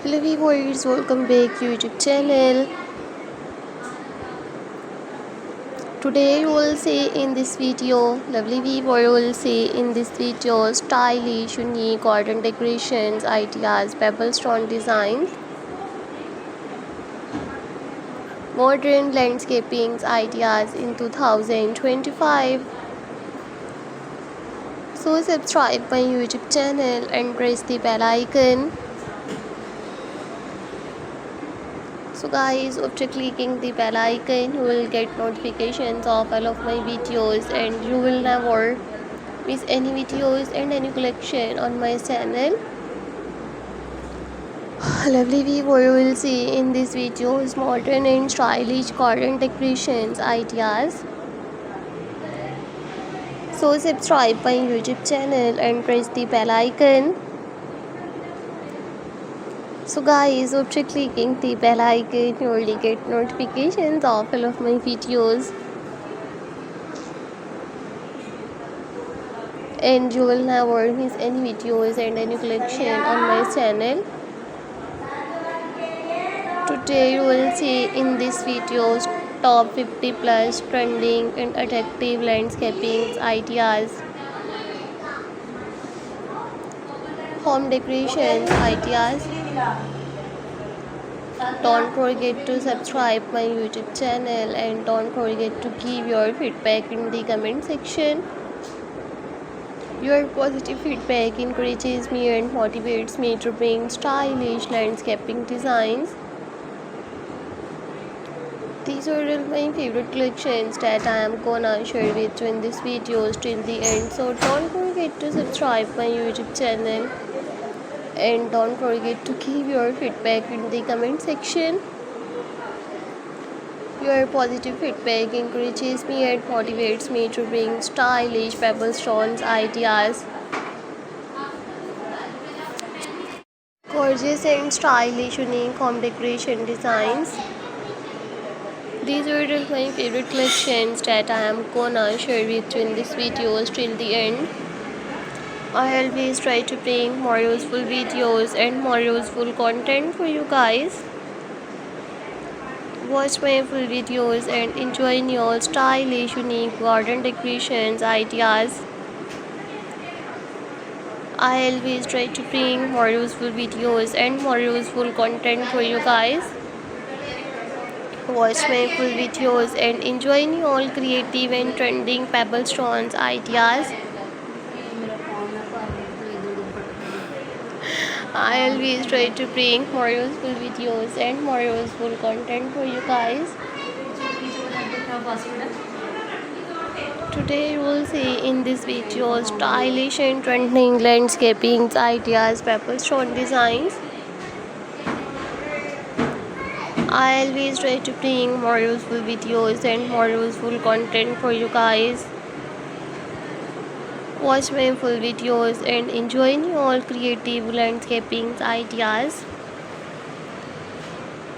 Hello viewers, welcome back YouTube channel. Today you will see in this video, lovely viewer will see in this video stylish, unique garden decorations, ideas, pebble stone designs, modern landscaping ideas in 2025. So subscribe my YouTube channel and press the bell icon. So guys, after clicking the bell icon, you will get notifications of all of my videos and you will never miss any videos and any collection on my channel. Lovely viewer, you will see in this videos modern and stylish garden decorations ideas. So subscribe my YouTube channel and press the bell icon. So guys, after clicking the bell icon, you will get notifications of all of my videos and you will never miss any videos and any collection on my channel. Today you will see in this videos top 50 plus trending and attractive landscaping ideas, home decorations ideas. Don't forget to subscribe my YouTube channel and don't forget to give your feedback in the comment section. Your positive feedback encourages me and motivates me to bring stylish landscaping designs. These are all my favorite collections that I am gonna share with you in this video till the end. So don't forget to subscribe my YouTube channel and don't forget to give your feedback in the comment section. Your positive feedback encourages me and motivates me to bring stylish pebble stones ideas, gorgeous and stylish unique home decoration designs. These are all my favorite collections that I am gonna share with you in this video till the end. I always try to bring more useful videos and more useful content for you guys. Watch my full videos and enjoy new stylish unique garden decorations ideas. I always try to bring more useful videos and more useful content for you guys. Watch my full videos and enjoy all creative and trending pebble stones ideas. I always try to bring more useful videos and more useful content for you guys. Today you will see in this video stylish and trending landscaping ideas, pebble stone designs. I always try to bring more useful videos and more useful content for you guys. Watch my full videos and enjoy all creative landscaping ideas.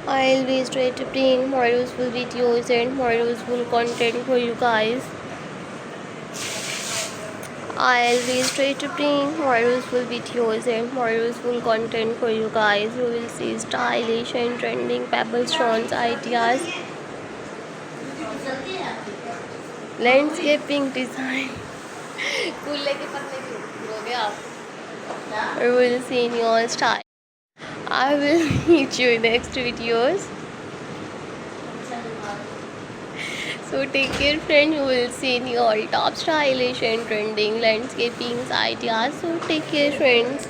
I always try to bring more useful videos and more useful content for you guys. I always try to bring more useful videos and more useful content for you guys. You will see stylish and trending pebble stones ideas, landscaping design. You will see in your style. I will meet you in next videos. So take care friend, you will see in your top stylish and trending landscaping ideas. So take care friends.